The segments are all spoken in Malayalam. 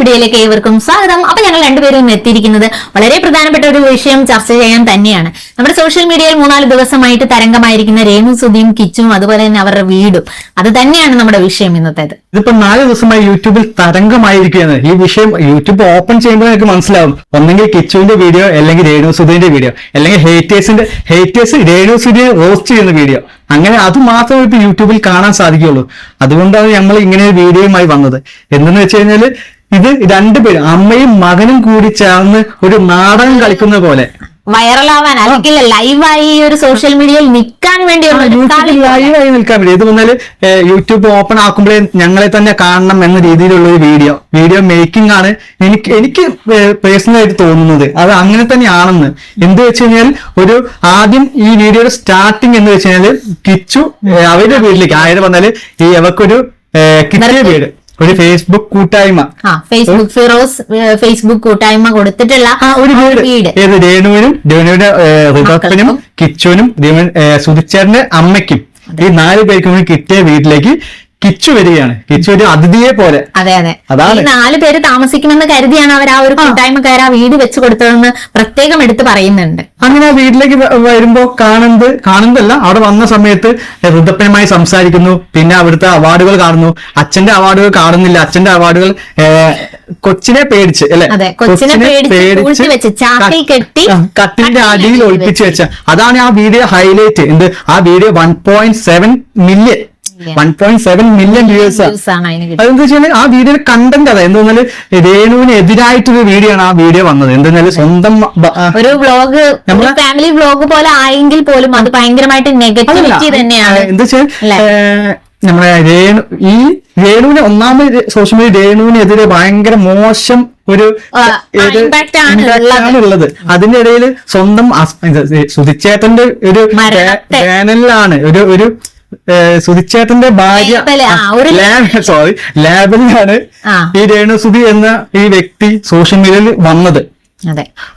വീഡിയോയിലേക്ക് ഏവർക്കും സ്വാഗതം. അപ്പൊ ഞങ്ങൾ രണ്ടുപേരും എത്തിയിരിക്കുന്നത് വളരെ പ്രധാനപ്പെട്ട ഒരു വിഷയം ചർച്ച ചെയ്യാൻ തന്നെയാണ്. നമ്മുടെ സോഷ്യൽ മീഡിയയിൽ 3-4 ദിവസമായിട്ട് തരംഗമായിരിക്കുന്ന രേണു സുധിയും കിച്ചും അതുപോലെ തന്നെ അവരുടെ വീടും അത് തന്നെയാണ് നമ്മുടെ വിഷയം ഇന്നത്തേത്. ഇതിപ്പോ 4 ദിവസമായി യൂട്യൂബിൽ തരംഗമായിരിക്കുകയാണ് ഈ വിഷയം. യൂട്യൂബ് ഓപ്പൺ ചെയ്യുമ്പോൾ എനിക്ക് മനസ്സിലാവും, ഒന്നെങ്കിൽ കിച്ചുവിന്റെ വീഡിയോ, അല്ലെങ്കിൽ രേണു സുധിന്റെ വീഡിയോ, അല്ലെങ്കിൽ ഹേറ്റേഴ്സ് രേണു സുധിയെ റോസ്റ്റ് ചെയ്യുന്ന വീഡിയോ. അങ്ങനെ അത് മാത്രമേ ഇപ്പൊ യൂട്യൂബിൽ കാണാൻ സാധിക്കുകയുള്ളൂ. അതുകൊണ്ടാണ് നമ്മൾ ഇങ്ങനെ ഒരു വീഡിയോയുമായി വന്നത്. എന്തെന്ന് വെച്ച് കഴിഞ്ഞാല് ഇത് രണ്ടുപേരും അമ്മയും മകനും കൂടി ചേർന്ന് ഒരു നാടകം കളിക്കുന്ന പോലെ വൈറലാവാൻ അല്ലെങ്കിൽ ലൈവായി ഒരു സോഷ്യൽ മീഡിയയിൽ നിൽക്കാൻ വേണ്ടി ലൈവായി നിൽക്കാൻ വേണ്ടി. ഇത് വന്നാല് യൂട്യൂബ് ഓപ്പൺ ആക്കുമ്പോഴേ ഞങ്ങളെ തന്നെ കാണണം എന്ന രീതിയിലുള്ള ഒരു വീഡിയോ മേക്കിംഗ് ആണ് എനിക്ക് പേഴ്സണലായിട്ട് തോന്നുന്നത്. അത് അങ്ങനെ തന്നെയാണെന്ന്. എന്ത് വെച്ച് കഴിഞ്ഞാൽ ആദ്യം ഈ വീഡിയോയുടെ സ്റ്റാർട്ടിങ് എന്ന് വെച്ച് കഴിഞ്ഞാല് കിച്ചു അവരുടെ വീട്ടിലേക്ക് ആയത് വന്നാല് അവക്കൊരു കിട്ടിയ വീട്, ഒരു ഫേസ്ബുക്ക് കൂട്ടായ്മ, ഫേസ്ബുക്ക് കൂട്ടായ്മ കൊടുത്തിട്ടുള്ള ഒരു വീട്. ഏത് രേണുവിന്റെ ഋതപ്പനും കിച്ചുവിനും സുധിച്ചേട്ടന്റെ അമ്മയ്ക്കും ഈ 4 പേർക്കും കിട്ടിയ വീട്ടിലേക്ക് കിച്ചു വരികയാണ്. കിച്ചു ഒരു അതിഥിയെ പോലെ. അതെ. ഈ 4 പേര് താമസിക്കുമെന്ന് കരുതിയാണ് അവർ ആ ഒരു കൂട്ടായ്മക്കാർ ആ വീട് വെച്ച് കൊടുത്തതെന്ന് പ്രത്യേകം എടുത്ത് പറയുന്നുണ്ട്. അങ്ങനെ ആ വീട്ടിലേക്ക് വരുമ്പോ കാണുന്നതല്ല, അവിടെ വന്ന സമയത്ത് ഋതപ്പനുമായി സംസാരിക്കുന്നു. പിന്നെ അവിടുത്തെ അവാർഡുകൾ കാണുന്നു. അച്ഛന്റെ അവാർഡുകൾ കാണുന്നില്ല. അച്ഛന്റെ അവാർഡുകൾ കൊച്ചിനെ പേടിച്ച് അല്ലെ, കൊച്ചിനെ പേടിച്ച് കട്ടിലിന്റെ അടിയിൽ ഒളിപ്പിച്ച് വെച്ച. അതാണ് ആ വീഡിയോ ഹൈലൈറ്റ്. ആ വീഡിയോ 1.7 മില്യൺ വ്യൂസ്. അതെന്താ വെച്ചാൽ ആ വീഡിയോയുടെ കണ്ടന്റ് അതാ. എന്തെന്നാല് രേണുവിന് എതിരായിട്ടൊരു വീഡിയോ ആണ് ആ വീഡിയോ വന്നത്. എന്തെന്നാല് സ്വന്തം ഒരു വ്ലോഗ്, ഫാമിലി വ്ലോഗ് പോലെ ആയെങ്കിൽ പോലും അത് ഭയങ്കരമായിട്ട് നെഗറ്റിവിറ്റി തന്നെയാണ്. എന്താ വെച്ചാൽ നമ്മുടെ രേണുവിന് ഒന്നാമത് സോഷ്യൽ മീഡിയ രേണുവിനെതിരെ ഭയങ്കര മോശം ഒരു ഇമ്പാക്ട് ഉള്ളത്. അതിന്റെ ഇടയിൽ സ്വന്തം സുധിച്ചേട്ടന്റെ ഒരു ചാനലിലാണ് ഒരു സുധിച്ചേട്ടന്റെ ഭാര്യ ലാബിലാണ് ഈ രേണു സുധി എന്ന ഈ വ്യക്തി സോഷ്യൽ മീഡിയയിൽ വന്നത്.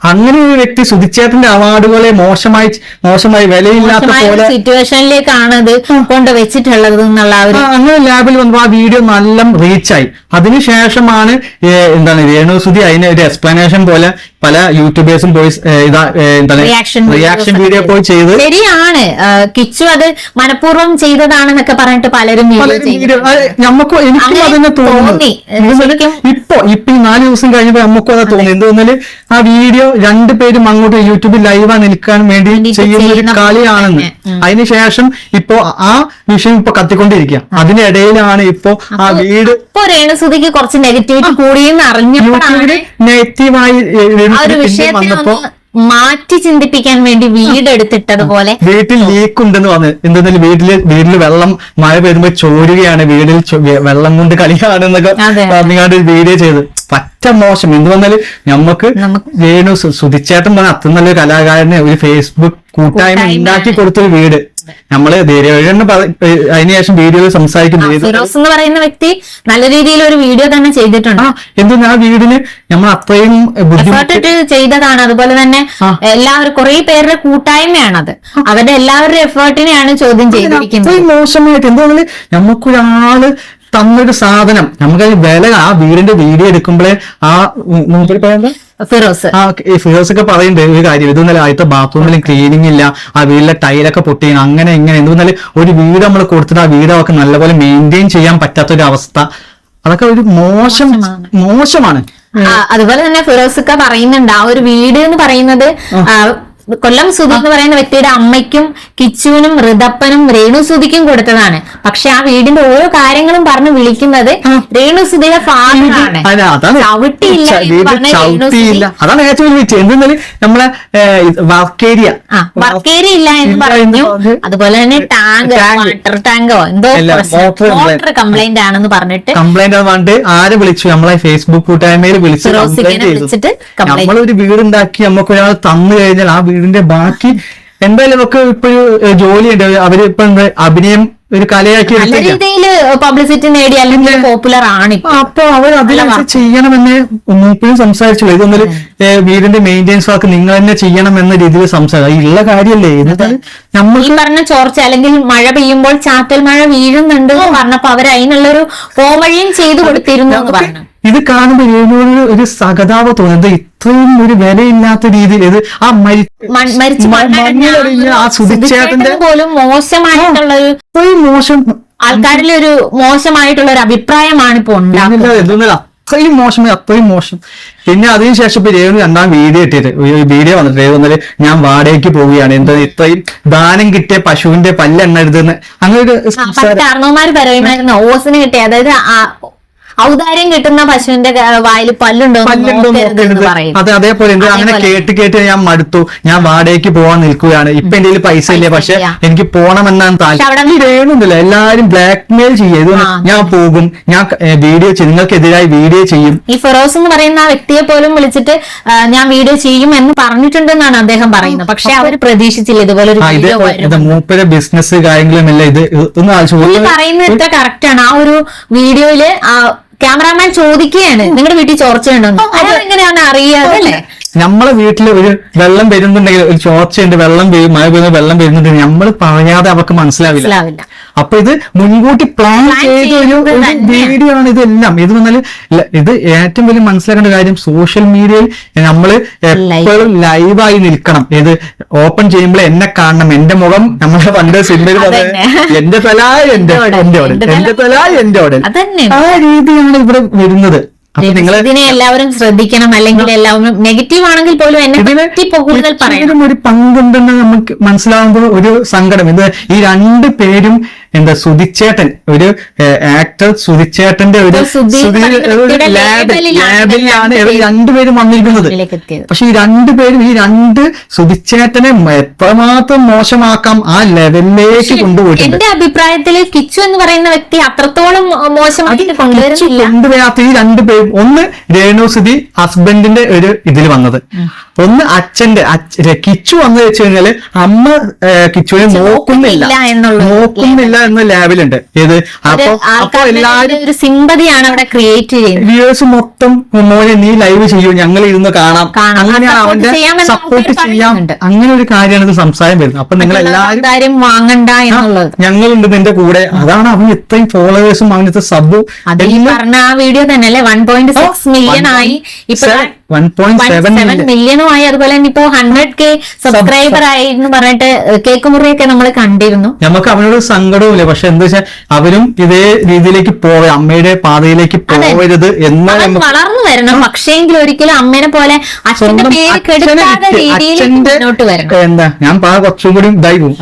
അങ്ങനെ ഒരു വ്യക്തി സുധിച്ചേട്ടന്റെ അവാർഡുകളെ മോശമായി വിലയില്ലാത്ത പോലെ സിറ്റുവേഷനിലേക്കാണ് ഇത് കൊണ്ടുവച്ചിട്ടുള്ളത് എന്നുള്ള അങ്ങനെ ലാബിൽ വന്നപ്പോൾ ആ വീഡിയോ നല്ല റീച്ചായി. അതിനുശേഷമാണ് രേണു സുധി അതിന് ഒരു എക്സ്പ്ലനേഷൻ പോലെ പല യൂട്യൂബേഴ്സും പോയി റിയാക്ഷൻ വീഡിയോ പോയി ചെയ്ത്. ശരിയാണ്, കിച്ചു അത് മനഃപൂർവ്വം ചെയ്തതാണെന്നൊക്കെ പറഞ്ഞിട്ട് പലരും എനിക്കും അതിനെ തോന്നി. ഇപ്പൊ ഈ 4 ദിവസം കഴിഞ്ഞപ്പോ നമുക്കും അത് തോന്നി. എന്തെന്നാല് ആ വീഡിയോ 2 പേരും അങ്ങോട്ട് യൂട്യൂബിൽ ലൈവാ നിൽക്കാൻ വേണ്ടി ചെയ്യുന്ന ഒരു കളിയാണെന്ന്. അതിനുശേഷം ഇപ്പൊ ആ വിഷയം ഇപ്പൊ കത്തിക്കൊണ്ടിരിക്കുക. അതിനിടയിലാണ് ഇപ്പൊ ആ വീട് രേണുസുധിക്ക് കുറച്ച് നെഗറ്റിവിറ്റി കൂടിയെന്ന് അറിഞ്ഞപ്പോഴാണ് നെഗറ്റീവായി വന്നപ്പോ മാറ്റി ചിന്തിപ്പിക്കാൻ വേണ്ടി വീടെടുത്തിട്ടതുപോലെ വീട്ടിൽ ലീക്ക് ഉണ്ടെന്ന് പറഞ്ഞു. എന്തെന്നാലും വീട്ടില് വെള്ളം മഴ പെയ്യുമ്പോ ചോരുകയാണ്, വീട്ടിൽ വെള്ളം കൊണ്ട് കളിയാണെന്നൊക്കെ പറഞ്ഞാണ്ട് വീഡിയോ ചെയ്ത് പറ്റ മോശം. എന്ത് വന്നാല് നമുക്ക് രേണു സുധിച്ചേട്ടൻ പറഞ്ഞ അത്ര നല്ലൊരു കലാകാരനെ ഒരു ഫേസ്ബുക്ക് കൂട്ടായ്മ ഉണ്ടാക്കി കൊടുത്തൊരു വീട്. നമ്മള് അതിനുശേഷം വീഡിയോയിൽ സംസാരിക്കുന്നത് ഫിറോസ് എന്ന് പറയുന്ന വ്യക്തി നല്ല രീതിയിൽ ഒരു വീഡിയോ തന്നെ ചെയ്തിട്ടുണ്ട്. എന്തെന്ന് ആ വീടിന് നമ്മൾ അത്രയും ബുദ്ധിമുട്ടിട്ട് ചെയ്തതാണ്. അതുപോലെ തന്നെ എല്ലാവരും കുറെ പേരുടെ കൂട്ടായ്മയാണത്. അവരുടെ എല്ലാവരുടെ എഫേർട്ടിനെയാണ് ചോദ്യം ചെയ്തിരിക്കുന്നത്. മോശമായിട്ട് എന്താണ് നമുക്കൊരാള് തന്നൊരു സാധനം നമുക്ക് വില ആ വീടിന്റെ വീഡിയോ എടുക്കുമ്പോഴേ ആ ഫിറോസ് ഒക്കെ പറയുന്നുണ്ട് ഒരു കാര്യം. ഇതൊന്നല്ല ആദ്യത്തെ ബാത്റൂമിലും ക്ലീനിങ് ഇല്ല, ആ വീട്ടിലെ ടൈലൊക്കെ പൊട്ടി അങ്ങനെ ഇങ്ങനെ. എന്തെന്നാല് ഒരു വീട് നമ്മൾ കൊടുത്തിട്ട് ആ വീട് അവർക്ക് നല്ലപോലെ മെയിൻറ്റെയിൻ ചെയ്യാൻ പറ്റാത്തൊരു അവസ്ഥ, അതൊക്കെ ഒരു മോശമാണ്. അതുപോലെ തന്നെ ഫിറോസ് പറയുന്നുണ്ട് ആ ഒരു വീട് എന്ന് പറയുന്നത് കൊല്ലം സുധി എന്ന് പറയുന്ന വ്യക്തിയുടെ അമ്മയ്ക്കും കിച്ചുവിനും ഋതപ്പനും രേണു സുധിക്കും കൊടുത്തതാണ്. പക്ഷെ ആ വീടിന്റെ ഓരോ കാര്യങ്ങളും പറഞ്ഞ് വിളിക്കുന്നത് രേണു സുധിയുടെ ഫാദറാണ്. അതാണ് ഏറ്റവും എന്തെന്നാല് നമ്മളെ വർക്കേരിയ ഇല്ല എന്ന് പറഞ്ഞു. അതുപോലെ തന്നെ വാട്ടർ ടാങ്കോ എന്തോ മോട്ടർ കംപ്ലൈന്റ് ആണെന്ന് പറഞ്ഞിട്ട് ആരെ വിളിച്ചു? നമ്മളെ ഫേസ്ബുക്ക് കൂട്ടായ്മയിൽ വിളിച്ചിട്ട് നമ്മളൊരു വീടുണ്ടാക്കി നമുക്ക് ഒരാൾ തന്നു കഴിഞ്ഞാൽ ആ വീടിന്റെ ബാക്കി എന്തായാലും നമുക്ക് ഇപ്പൊ ജോലിയുണ്ട്. അവര് ഇപ്പൊ അഭിനയം ഒരു കലയാക്കി പബ്ലിസിറ്റി നേടി അല്ലെങ്കിൽ പോപ്പുലർ ആണ്. അപ്പൊ അവർ അതിനനുസരിച്ച് ചെയ്യണമെന്ന് മൂപ്പരും സംസാരിച്ചുള്ളൂ. ഇതൊന്നൊരു വീടിന്റെ മെയിൻ്റെനൻസ് വർക്ക് നിങ്ങൾ തന്നെ ചെയ്യണമെന്ന രീതിയിൽ സംസാരിക്കും. ഉള്ള കാര്യല്ലേ നമ്മൾ ഈ പറഞ്ഞ ചോർച്ച അല്ലെങ്കിൽ മഴ പെയ്യുമ്പോൾ ചാറ്റൽ മഴ വീഴുന്നുണ്ട് പറഞ്ഞപ്പോ അവർ അതിനുള്ളൊരു പോവഴിയും ചെയ്തു കൊടുത്തിരുന്നു എന്ന് പറഞ്ഞു. ഇത് കാണുമ്പോൾ രേണുവിന് ഒരു സഹതാപം തോന്നുന്നത് ഇത്രയും ഒരു വിലയില്ലാത്ത രീതിയിൽ ഇത് ആ മഞ്ഞളിഞ്ഞ ആ സുധിച്ചേട്ടന്റെ പോലും മോശമായിട്ടുള്ള ഒരു ഇത്രയും മോശം ആൾക്കാരിലെ ഒരു മോശമായിട്ടുള്ള ഒരു അഭിപ്രായമാണ് ഇപ്പൊ ഉണ്ടാകുന്നത്. എന്തൊന്നല്ല അത്രയും മോശം. പിന്നെ അതിനുശേഷം ഇപ്പൊ രേണു രണ്ടാം വീഡിയോ ഇട്ടിട്ട് വീഡിയോ വന്നിട്ട് രേണു വന്നിട്ട് ഞാൻ വാടകയ്ക്ക് പോവുകയാണ്, എന്താ ഇത്രയും ദാനം കിട്ടിയ പശുവിന്റെ പല്ലെണ്ണരുതെന്ന് അങ്ങനെ ഒരു കാരണവന്മാര് പറയുമായിരുന്നു ഓസിന് കിട്ടിയ, അതായത് ഔദാര്യം കിട്ടുന്ന പശുവിന്റെ വായിൽ പല്ലുണ്ടോ അതെ അതേപോലെ അങ്ങനെ കേട്ട് ഞാൻ മടുത്തു, ഞാൻ വാടകയ്ക്ക് പോവാൻ നിൽക്കുകയാണ്, ഇപ്പൊ എന്റെ കയ്യിൽ പൈസ ഇല്ലേ, പക്ഷെ എനിക്ക് പോണമെന്നാണ് താല്പര്യം. രേണുന്നില്ല, എല്ലാരും ബ്ലാക്ക് മെയിൽ ചെയ്യും, ഞാൻ പോകും, ഞാൻ വീഡിയോ ചെയ്യും, നിങ്ങൾക്കെതിരായി വീഡിയോ ചെയ്യും. ഈ ഫിറോസ് എന്ന് പറയുന്ന ആ വ്യക്തിയെ പോലും വിളിച്ചിട്ട് ഞാൻ വീഡിയോ ചെയ്യും എന്ന് പറഞ്ഞിട്ടുണ്ടെന്നാണ് അദ്ദേഹം പറയുന്നത്. പക്ഷെ അവർ പ്രതീക്ഷിച്ചില്ല ഇതുപോലെ ഒരു മൂപ്പരെ ബിസിനസ് കാര്യങ്ങളും എല്ലാം ഇത് ഒന്ന് പറയുന്നത് ഇത്ര കറക്റ്റ് ആണ്. ആ ഒരു വീഡിയോയില് ക്യാമറാമാൻ ചോദിക്കുകയാണ് നിങ്ങളുടെ വീട്ടിൽ ചോർച്ചയുണ്ടോ, അതെങ്ങനെയാണ് അറിയാതെ അല്ലേ? നമ്മളെ വീട്ടിൽ ഒരു വെള്ളം വരുന്നുണ്ടെങ്കിൽ, ഒരു ചോർച്ചയുണ്ട്, വെള്ളം പെയ്യും, മഴ പെയ്യുന്ന വെള്ളം വരുന്നുണ്ടെങ്കിൽ നമ്മൾ പറയാതെ അവർക്ക് മനസ്സിലാവില്ല. അപ്പൊ ഇത് മുൻകൂട്ടി പ്ലാൻ ചെയ്ത ഒരു വീഡിയോ ആണ് ഇതെല്ലാം. ഇത് വന്നാല് ഇത് ഏറ്റവും വലിയ മനസ്സിലാക്കേണ്ട കാര്യം, സോഷ്യൽ മീഡിയയിൽ നമ്മൾ എപ്പോഴും ലൈവായി നിൽക്കണം. ഇത് ഓപ്പൺ ചെയ്യുമ്പോൾ എന്നെ കാണണം, എന്റെ മുഖം നമ്മളെ പണ്ട് സിനിമയിൽ പറയുന്നത് എന്റെ തല എന്റെ തല എന്റെ ഓടൽ, ആ രീതിയാണ് ഇവിടെ വരുന്നത്. ഇതിനെ എല്ലാവരും ശ്രദ്ധിക്കണം, അല്ലെങ്കിൽ എല്ലാവരും നെഗറ്റീവ് ആണെങ്കിൽ പോലും ഒരു പങ്കുണ്ടെന്ന് നമുക്ക് മനസ്സിലാവുമ്പോൾ ഒരു സങ്കടം. ഇത് ഈ രണ്ടു പേരും എന്താ സുധിച്ചേട്ടൻ, ഒരു ആക്ടർ സുധിച്ചേട്ടന്റെ ഒരു ലാബിലാണ് ഇവർ രണ്ടുപേരും വന്നിരിക്കുന്നത്. പക്ഷെ ഈ രണ്ടുപേരും ഈ രണ്ട് സുധിച്ചേട്ടനെ എത്രമാത്രം മോശമാക്കാം ആ ലെവലിലേക്ക് കൊണ്ടുപോയിട്ടുണ്ട്. എന്റെ അഭിപ്രായത്തിൽ കിച്ചു എന്ന് പറയുന്ന വ്യക്തി അത്രത്തോളം മോശമായിട്ട് കൊണ്ടുവരാത്ത ഈ രണ്ടുപേരും, ഒന്ന് രേണുസുതി ഹസ്ബൻഡിന്റെ ഒരു ഇതിൽ വന്നത്, ഒന്ന് അച്ഛന്റെ കിച്ചു വന്നു വെച്ച് കഴിഞ്ഞാല് അമ്മ കിച്ചുവിനെ നോക്കുന്നില്ല എന്ന ലാബിലുണ്ട്. ഏത് അപ്പൊ എല്ലാരും ഒരു സിമ്പതിയാണ് അവിടെ ക്രിയേറ്റ് ചെയ്യുന്നത്. വ്യൂവേഴ്സ് മൊത്തം മോനെ നീ ലൈവ് ചെയ്യൂ, ഞങ്ങൾ ഇരുന്ന് കാണാം, അങ്ങനെയാണ് അവന്റെ സപ്പോർട്ട് ചെയ്യാം, അങ്ങനെ ഒരു കാര്യമാണ് ഇത് സംസാരം വരുന്നത്. അപ്പൊ നിങ്ങൾ എല്ലാവരും വാങ്ങണ്ട എന്നുള്ളത്, ഞങ്ങളുണ്ട് നിന്റെ കൂടെ. അതാണ് അവൻ ഇത്രയും ഫോളോവേഴ്സും അവനത്തെ സബും പറഞ്ഞ ആ വീഡിയോ തന്നെ അല്ലെ 1.6 മില്യൺ ആയി, ഇപ്പൊ 1.7 മില്യണുമായി. അതുപോലെ തന്നെ ഇപ്പോ 100K സബ്സ്ക്രൈബർ ആയി എന്ന് പറഞ്ഞിട്ട് കേക്ക് മുറിയൊക്കെ നമ്മൾ കണ്ടിരുന്നു. നമുക്ക് അവനോട് സങ്കടവും ഇല്ല, പക്ഷെ എന്താ വെച്ചാൽ അവരും ഇതേ രീതിയിലേക്ക് അമ്മയുടെ പാതയിലേക്ക് പോകരുത് എന്ന് വളർന്നു വരണം. പക്ഷേങ്കിൽ ഒരിക്കലും അമ്മേനെ പോലെ അച്ഛന്റെ പേര് കെടുത്താത്ത രീതിയിൽ മുന്നോട്ട് വരണം. എന്താ ഞാൻ കുറച്ചും കൂടി ഇതായി പോകും,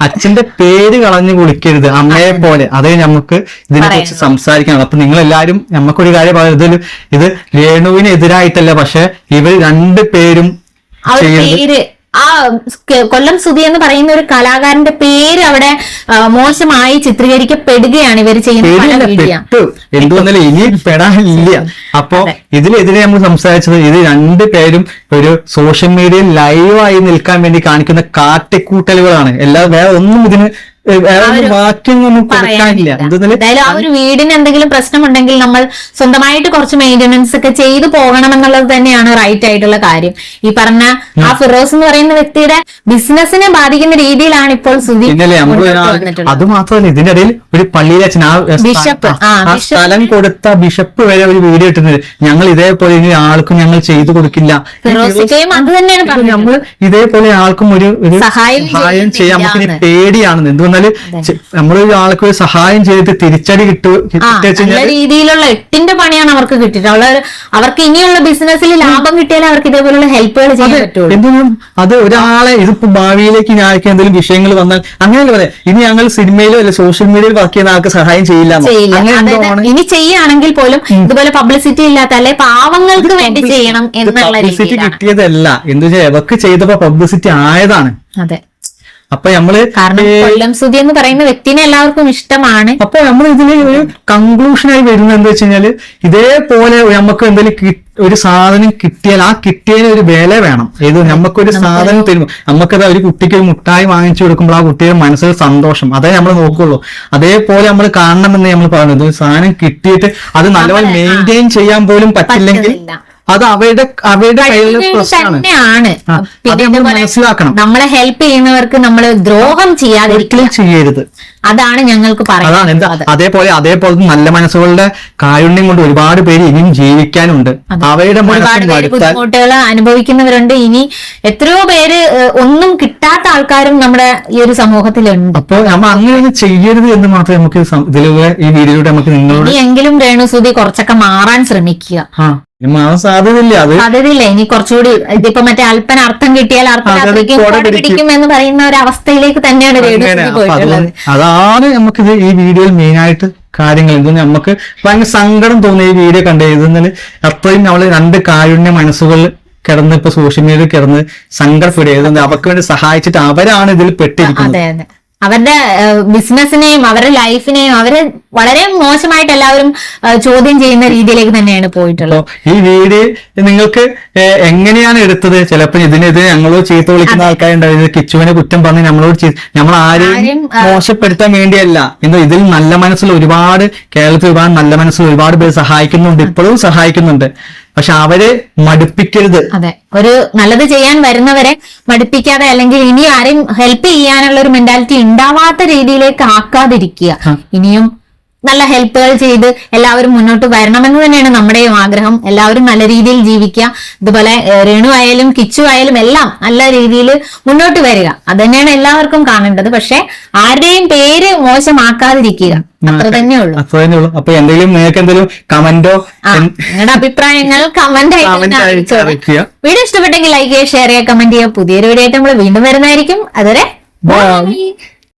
അച്ഛന്റെ പേര് കളഞ്ഞു കുളിക്കരുത് അമ്മയെ പോലെ. അതേ നമുക്ക് ഇതിനെ കുറിച്ച് സംസാരിക്കണം. അപ്പൊ നിങ്ങൾ എല്ലാരും നമുക്കൊരു കാര്യം പറയുന്നത്, ഇത് രേണുവിനെതിരായിട്ടല്ല, പക്ഷെ ഇവർ രണ്ടുപേരും ആ കൊല്ലം സുധി എന്ന് പറയുന്ന ഒരു കലാകാരന്റെ പേര് അവിടെ മോശമായി ചിത്രീകരിക്കപ്പെടുകയാണ് ഇവർ ചെയ്യുന്ന. എന്തുവന്നാലും ഇനി പെടാനില്ല. അപ്പോ ഇതിലെതിരെ നമ്മൾ സംസാരിച്ചത്, ഇത് രണ്ടുപേരും ഒരു സോഷ്യൽ മീഡിയയിൽ ലൈവായി നിൽക്കാൻ വേണ്ടി കാണിക്കുന്ന കാട്ടിക്കൂട്ടലുകളാണ്. അല്ലാതെ വേറെ ഒന്നും ഇതിന് വാക്യമൊന്നും കൊടുക്കാനില്ല. എന്തായാലും ആ ഒരു വീടിന് എന്തെങ്കിലും പ്രശ്നമുണ്ടെങ്കിൽ നമ്മൾ സ്വന്തമായിട്ട് കുറച്ച് മെയിന്റനൻസ് ഒക്കെ ചെയ്തു പോകണം എന്നുള്ളത് തന്നെയാണ് റൈറ്റ് ആയിട്ടുള്ള കാര്യം. ഈ പറഞ്ഞ ആ ഫിറോസ് എന്ന് പറയുന്ന വ്യക്തിയുടെ ബിസിനസിനെ ബാധിക്കുന്ന രീതിയിലാണ് ഇപ്പോൾ സുധി. അത് മാത്രമല്ല, ഇതിന്റെ ഇടയിൽ ഒരു പള്ളിയിലെ അച്ഛൻ, ബിഷപ്പ്, സ്ഥലം കൊടുത്ത ബിഷപ്പ് വരെ ഒരു വീഡിയോ ഇട്ടുന്നത്, ഞങ്ങൾ ഇതേപോലെ ഇനി ആൾക്കും ഞങ്ങൾ ചെയ്തു കൊടുക്കില്ല. അത് തന്നെയാണ് നമ്മൾ ഇതേപോലെ ആൾക്കും ഒരു സഹായം ചെയ്യാൻ നമുക്ക് പേടിയാണെന്ന്. എന്തുകൊണ്ടാണ് നമ്മളൊരു ആൾക്ക് ഒരു സഹായം ചെയ്തിട്ട് തിരിച്ചടി രീതിയിലുള്ള 8ന്റെ പണിയാണ് അവർക്ക് കിട്ടിയിട്ടുള്ളത്. അവർക്ക് ഇനിയുള്ള ബിസിനസ്സിൽ ലാഭം കിട്ടിയാലേ അവർക്ക് ഇതേപോലുള്ള ഹെൽപ്പുകൾ ചെയ്യാൻ പറ്റുള്ളൂ. എന്തിനും അത് ഒരാളെ ഇതിപ്പോ ഭാവിയിലേക്ക് ഞാർക്ക് എന്തെങ്കിലും വിഷയങ്ങൾ വന്നാൽ അങ്ങനെയല്ല പറയാം, ഇനി ഞങ്ങൾ സിനിമയിലോ അല്ലെ സോഷ്യൽ മീഡിയയിൽ വർക്ക് ചെയ്യുന്ന ആൾക്ക് സഹായം ചെയ്യില്ല. ഇനി ചെയ്യുകയാണെങ്കിൽ പോലും ഇതുപോലെ പബ്ലിസിറ്റി ഇല്ലാത്ത അല്ലെ പാവങ്ങൾക്ക് വേണ്ടി ചെയ്യണം എന്നുള്ള പബ്ലിസിറ്റി കിട്ടിയതല്ല, എന്താ വെച്ചാൽ അവർക്ക് ചെയ്തപ്പോ പബ്ലിസിറ്റി ആയതാണ്. അതെ. അപ്പൊ നമ്മള് കൊല്ലം സുധി എന്ന് പറയുന്ന വ്യക്തിനെ എല്ലാവർക്കും ഇഷ്ടമാണ്. അപ്പൊ നമ്മൾ ഇതിന് ഒരു കൺക്ലൂഷനായി വരുന്നത് എന്താ വെച്ച് കഴിഞ്ഞാല്, ഇതേപോലെ നമുക്ക് എന്തെങ്കിലും ഒരു സാധനം കിട്ടിയാൽ ആ കിട്ടിയതിന് ഒരു വില വേണം. ഏത് നമുക്കൊരു സാധനം തരുമ്പോൾ നമുക്കത് ഒരു കുട്ടിക്ക് ഒരു മുട്ടായി വാങ്ങിച്ചു കൊടുക്കുമ്പോൾ ആ കുട്ടിയുടെ മനസ്സിൽ സന്തോഷം, അതേ നമ്മൾ നോക്കുള്ളൂ. അതേപോലെ നമ്മൾ കാണണമെന്ന് നമ്മൾ പറയുന്നത്, ഒരു സാധനം കിട്ടിയിട്ട് അത് നല്ലപോലെ മെയിൻറ്റെയിൻ ചെയ്യാൻ പോലും പറ്റില്ലെങ്കിൽ അത് അവരുടെ കയ്യിലുള്ള പ്രശ്നമാണ്. മനസ്സിലാക്കണം. നമ്മളെ ഹെൽപ്പ് ചെയ്യുന്നവർക്ക് നമ്മൾ ദ്രോഹം ചെയ്യാതിരിക്കലും ചെയ്യരുത്. അതാണ് ഞങ്ങൾക്ക് അതാണ് എന്താ പറയാനുള്ളത്. അതേപോലെ നല്ല മനസ്സുകളുടെ കാരുണ്യം കൊണ്ട് ഒരുപാട് പേര് ഇനിയും ജീവിക്കാനുണ്ട്. അവയുടെ ഒരുപാട് പേര് ബുദ്ധിമുട്ടുകൾ അനുഭവിക്കുന്നവരുണ്ട്. ഇനി എത്രയോ പേര് ഒന്നും കിട്ടാത്ത ആൾക്കാരും നമ്മുടെ ഈ ഒരു സമൂഹത്തിലുണ്ട്. അപ്പൊ നമ്മൾ അങ്ങനെയൊന്നും ചെയ്യരുത് എന്ന് മാത്രമേ നമുക്ക് ഇതിലൂടെ ഈ വീഡിയോയിലൂടെ നമുക്ക് നിങ്ങളോട് ഇനിയെങ്കിലും രേണുസുതി കുറച്ചൊക്കെ മാറാൻ ശ്രമിക്കുക. മാറാൻ സാധ്യതയില്ല. സാധ്യതയില്ല. ഇനി കുറച്ചുകൂടി ഇതിപ്പോ മറ്റേ അല്പന അർത്ഥം കിട്ടിയാൽ അർത്ഥരാത്രിക്കും പിടിക്കും എന്ന് പറയുന്ന ഒരു അവസ്ഥയിലേക്ക് തന്നെയാണ് രേണുസുതി പോയിട്ടുള്ളത്. അതാണ് നമുക്കിത് ഈ വീഡിയോയിൽ മെയിൻ ആയിട്ട് കാര്യങ്ങൾ. ഇതൊന്നും നമുക്ക് ഭയങ്കര സങ്കടം തോന്നിയ ഈ വീഡിയോ കണ്ടു. ഇതെന്നാല് അത്രയും നമ്മള് രണ്ട് കാരുണ്യ മനസ്സുകൾ കിടന്ന് ഇപ്പൊ സോഷ്യൽ മീഡിയയിൽ കിടന്ന് സങ്കടപ്പെടുക, അവർക്ക് വേണ്ടി സഹായിച്ചിട്ട് അവരാണ് ഇതിൽ പെട്ടിരിക്കുന്നത്. അതെ. അവരുടെ ബിസിനസിനെയും അവരുടെ ലൈഫിനെയും അവര് വളരെ മോശമായിട്ട് എല്ലാവരും ചോദ്യം ചെയ്യുന്ന രീതിയിലേക്ക് തന്നെയാണ് പോയിട്ടുള്ളത്. ഈ വീഡിയോ നിങ്ങൾക്ക് എങ്ങനെയാണ് എടുത്തത്? ചിലപ്പോൾ ഇതിനെതിരെ ഞങ്ങളോട് ചീത്ത വിളിക്കുന്ന ആൾക്കാരുണ്ടാവും. കിച്ചുവിനെ കുറ്റം പറഞ്ഞ് നമ്മൾ ആരെയും മോശപ്പെടുത്താൻ വേണ്ടിയല്ല. ഇതിൽ നല്ല മനസ്സുള്ള ഒരുപാട് കേരളത്തിൽ ഒരുപാട് നല്ല മനസ്സുള്ള ഒരുപാട് പേര് സഹായിക്കുന്നുണ്ട്, ഇപ്പോഴും സഹായിക്കുന്നുണ്ട്. പക്ഷെ അവരെ മടുപ്പിക്കരുത്. അതെ, ഒരു നല്ലത് ചെയ്യാൻ വരുന്നവരെ മടുപ്പിക്കാതെ അല്ലെങ്കിൽ ഇനി ആരെയും ഹെൽപ്പ് ചെയ്യാനുള്ള ഒരു മെന്റാലിറ്റി ഉണ്ടാവാത്ത രീതിയിലേക്ക് ആക്കാതിരിക്കുക. ഇനിയും നല്ല ഹെൽപ്പുകൾ ചെയ്ത് എല്ലാവരും മുന്നോട്ട് വരണമെന്ന് തന്നെയാണ് നമ്മുടെയും ആഗ്രഹം. എല്ലാവരും നല്ല രീതിയിൽ ജീവിക്കുക. ഇതുപോലെ രേണു ആയാലും കിച്ചു ആയാലും എല്ലാം നല്ല രീതിയിൽ മുന്നോട്ട് വരിക. അത് തന്നെയാണ് എല്ലാവർക്കും കാണേണ്ടത്. പക്ഷെ ആരുടെയും പേര് മോശമാക്കാതിരിക്കുക, അത്ര തന്നെ ഉള്ളൂ. അപ്പൊ എന്തെങ്കിലും നിങ്ങൾക്ക് എന്തെങ്കിലും കമന്റോ നിങ്ങളുടെ അഭിപ്രായങ്ങൾ കമന്റ് ആയിട്ട് വീഡിയോ ഇഷ്ടപ്പെട്ടെങ്കിൽ ലൈക്ക് ചെയ്യുക, ഷെയർ ചെയ്യുക, കമന്റ് ചെയ്യുക. പുതിയൊരു വീഡിയോ ആയിട്ട് നമ്മൾ വീണ്ടും വരുന്നതായിരിക്കും. അതുവരെ ബൈ.